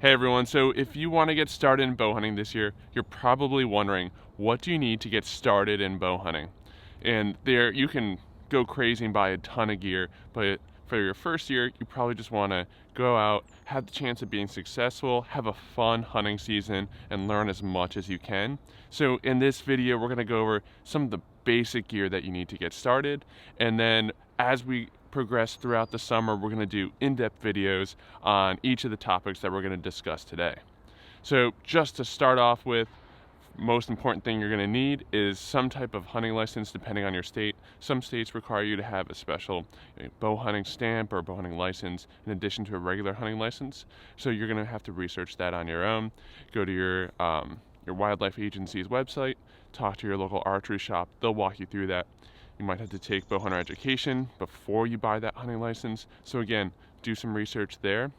Hey everyone, so if you want to get started in bow hunting this year, you're probably wondering, what do you need to get started in bow hunting? And there you can go crazy and buy a ton of gear, but for your first year, you probably just want to go out, have the chance of being successful, have a fun hunting season, and learn as much as you can. So in this video, we're going to go over some of the basic gear that you need to get started, and then as we progress throughout the summer, we're going to do in-depth videos on each of the topics that we're going to discuss today. So just to start off with, most important thing you're going to need is some type of hunting license depending on your state. Some states require you to have a special bow hunting stamp or bow hunting license in addition to a regular hunting license. So you're going to have to research that on your own. Go to your wildlife agency's website, talk to your local archery shop. They'll walk you through that. You might have to take bow hunter education before you buy that hunting license. So again, do some research there.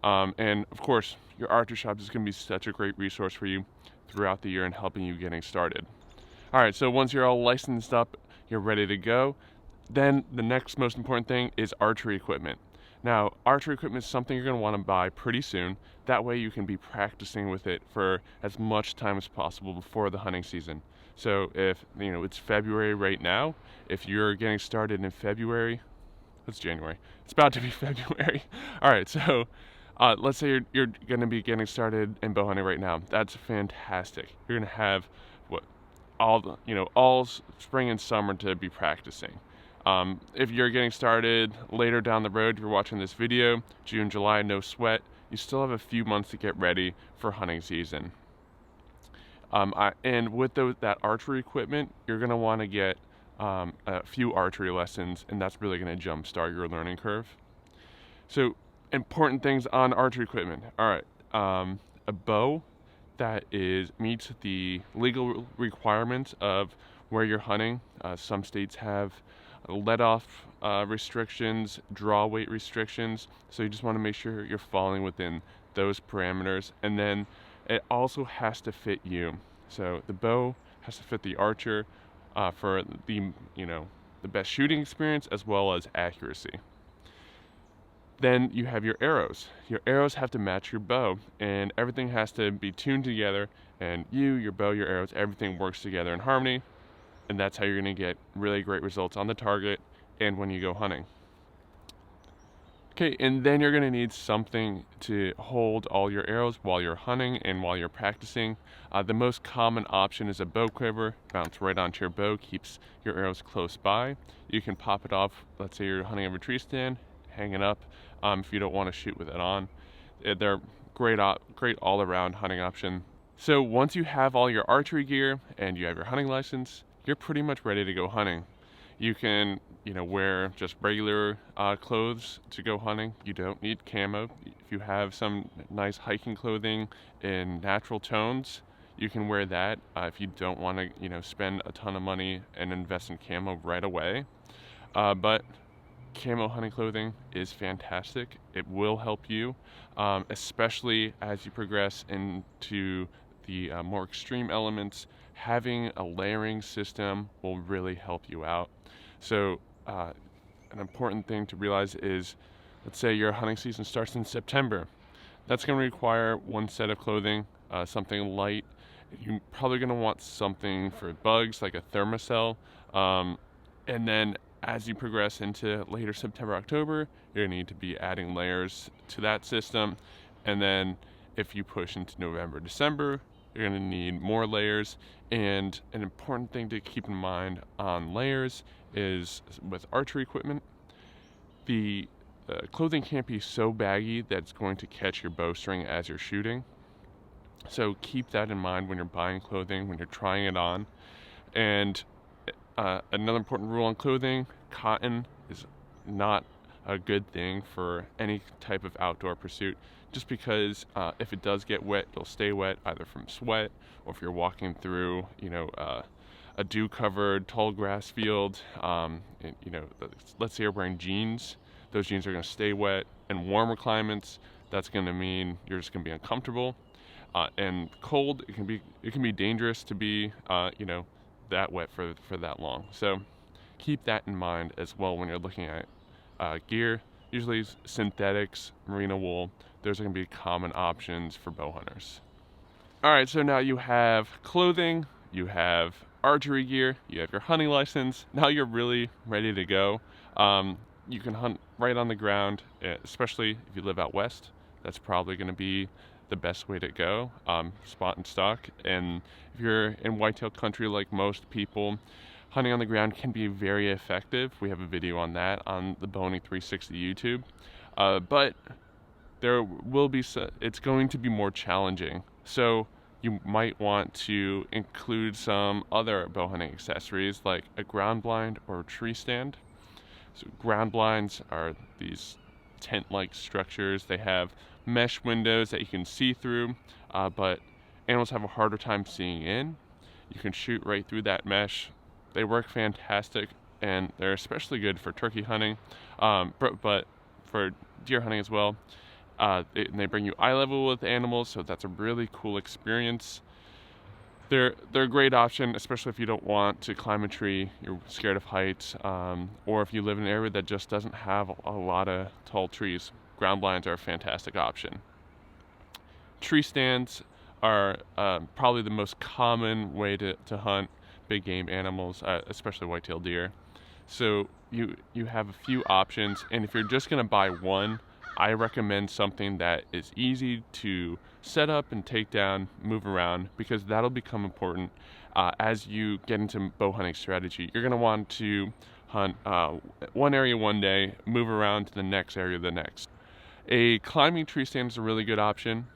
And of course, your archery shop is going to be such a great resource for you throughout the year and helping you getting started. All right, so once you're all licensed up, you're ready to go, then the next most important thing is archery equipment. Now, archery equipment is something you're going to want to buy pretty soon. That way you can be practicing with it for as much time as possible before the hunting season. So if it's February right now, if you're getting started in February, it's January, it's about to be February. All right, so let's say you're going to be getting started in bow hunting right now. That's fantastic. You're going to have all spring and summer to be practicing. If you're getting started later down the road, you're watching this video, June, July, no sweat, you still have a few months to get ready for hunting season. And with that archery equipment, you're going to want to get a few archery lessons, and that's really going to jumpstart your learning curve. So important things on archery equipment. All right, a bow that meets the legal requirements of where you're hunting. Some states have let-off restrictions, draw weight restrictions, so you just want to make sure you're falling within those parameters. And then it also has to fit you. So the bow has to fit the archer for the best shooting experience as well as accuracy. Then you have your arrows. Your arrows have to match your bow, and everything has to be tuned together, and your bow, your arrows, everything works together in harmony, and that's how you're going to get really great results on the target and when you go hunting. Okay, and then you're going to need something to hold all your arrows while you're hunting and while you're practicing. The most common option is a bow quiver. Bounce right onto your bow, keeps your arrows close by. You can pop it off, let's say you're hunting over a tree stand, hang it up if you don't want to shoot with it on. They're great all-around hunting option. So once you have all your archery gear and you have your hunting license, you're pretty much ready to go hunting. You can wear just regular clothes to go hunting. You don't need camo. If you have some nice hiking clothing in natural tones, you can wear that if you don't want to spend a ton of money and invest in camo right away. But camo hunting clothing is fantastic. It will help you, especially as you progress into the more extreme elements. Having a layering system will really help you out. So an important thing to realize is, let's say your hunting season starts in September. That's going to require one set of clothing, something light. You're probably going to want something for bugs like a thermocell. And then as you progress into later September, October, you're going to need to be adding layers to that system. And then if you push into November, December, you're going to need more layers. And an important thing to keep in mind on layers is with archery equipment, the clothing can't be so baggy that it's going to catch your bowstring as you're shooting. So keep that in mind when you're buying clothing, when you're trying it on. And another important rule on clothing, cotton is not a good thing for any type of outdoor pursuit, just because if it does get wet, it'll stay wet either from sweat or if you're walking through a dew-covered tall grass field. Let's say you're wearing jeans. Those jeans are going to stay wet. In warmer climates, that's going to mean you're just going to be uncomfortable. And cold, it can be dangerous to be that wet for that long. So keep that in mind as well when you're looking at gear usually synthetics, merino wool. Those are going to be common options for bow hunters. All right, so now you have clothing, you have archery gear, you have your hunting license. Now you're really ready to go. You can hunt right on the ground, especially if you live out west. That's probably going to be the best way to go, spot and stock. And if you're in whitetail country like most people, hunting on the ground can be very effective. We have a video on that on the Bowhunting 360 YouTube. But there will be, it's going to be more challenging. So you might want to include some other bow hunting accessories like a ground blind or a tree stand. So ground blinds are these tent-like structures. They have mesh windows that you can see through, but animals have a harder time seeing in. You can shoot right through that mesh. They work fantastic, and they're especially good for turkey hunting, but for deer hunting as well. They bring you eye level with animals, so that's a really cool experience. They're a great option, especially if you don't want to climb a tree, you're scared of heights, or if you live in an area that just doesn't have a lot of tall trees. Ground blinds are a fantastic option. Tree stands are probably the most common way to hunt big game animals, especially whitetail deer. So you have a few options, and if you're just going to buy one, I recommend something that is easy to set up and take down, move around, because that'll become important as you get into bow hunting strategy. You're going to want to hunt one area one day, move around to the next area the next. A climbing tree stand is a really good option.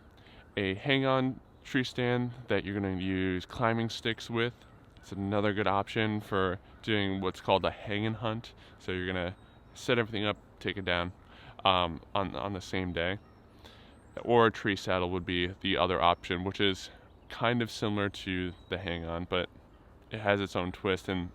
A hang-on tree stand that you're going to use climbing sticks with. It's another good option for doing what's called a hang and hunt. So you're going to set everything up, take it down on the same day. Or a tree saddle would be the other option, which is kind of similar to the hang-on, but it has its own twist. And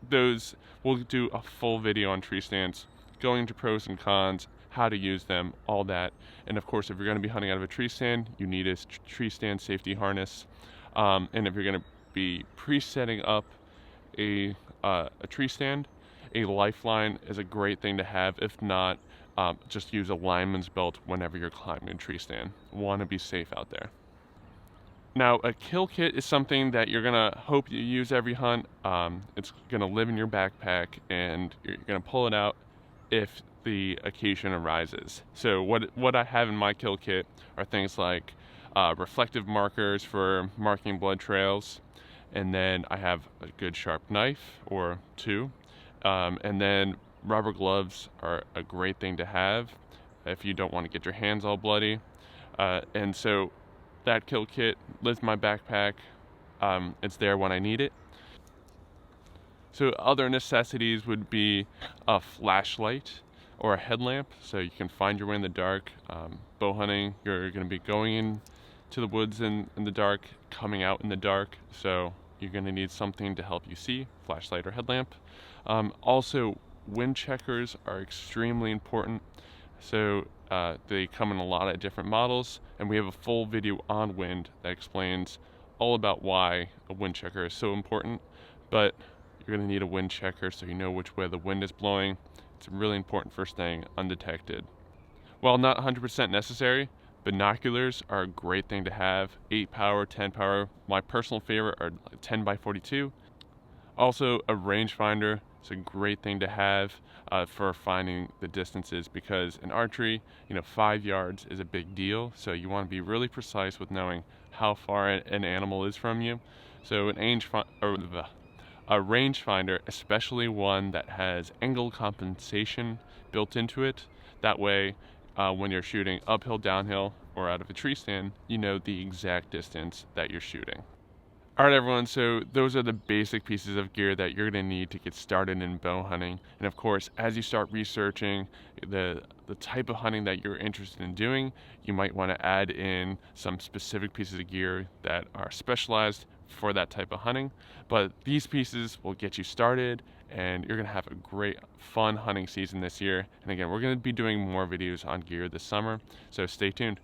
those, we'll do a full video on tree stands, going into pros and cons, how to use them, all that. And of course, if you're going to be hunting out of a tree stand, you need a tree stand safety harness. And if you're going to be pre-setting up a tree stand, a lifeline is a great thing to have. If not, just use a lineman's belt whenever you're climbing a tree stand. Want to be safe out there. Now, a kill kit is something that you're gonna hope you use every hunt. It's gonna live in your backpack, and you're gonna pull it out if the occasion arises. So what I have in my kill kit are things like reflective markers for marking blood trails, and then I have a good sharp knife or two, and then rubber gloves are a great thing to have if you don't want to get your hands all bloody. And so that kill kit lives in my backpack. It's there when I need it. So other necessities would be a flashlight or a headlamp, so you can find your way in the dark. Bow hunting, you're going to be going into the woods in the dark, coming out in the dark, so you're going to need something to help you see, flashlight or headlamp. Also, wind checkers are extremely important. So they come in a lot of different models, and we have a full video on wind that explains all about why a wind checker is so important. But you're going to need a wind checker so you know which way the wind is blowing. It's really important for staying undetected. While not 100% necessary, binoculars are a great thing to have. 8 power, 10 power. My personal favorite are 10 by 42. Also, a rangefinder. It's a great thing to have for finding the distances, because in archery, 5 yards is a big deal. So you want to be really precise with knowing how far an animal is from you. So a rangefinder, especially one that has angle compensation built into it, that way when you're shooting uphill, downhill, or out of a tree stand, you know the exact distance that you're shooting. Alright everyone, so those are the basic pieces of gear that you're going to need to get started in bow hunting. And of course, as you start researching the type of hunting that you're interested in doing, you might want to add in some specific pieces of gear that are specialized for that type of hunting. But these pieces will get you started, and you're going to have a great, fun hunting season this year. And again, we're going to be doing more videos on gear this summer, so stay tuned.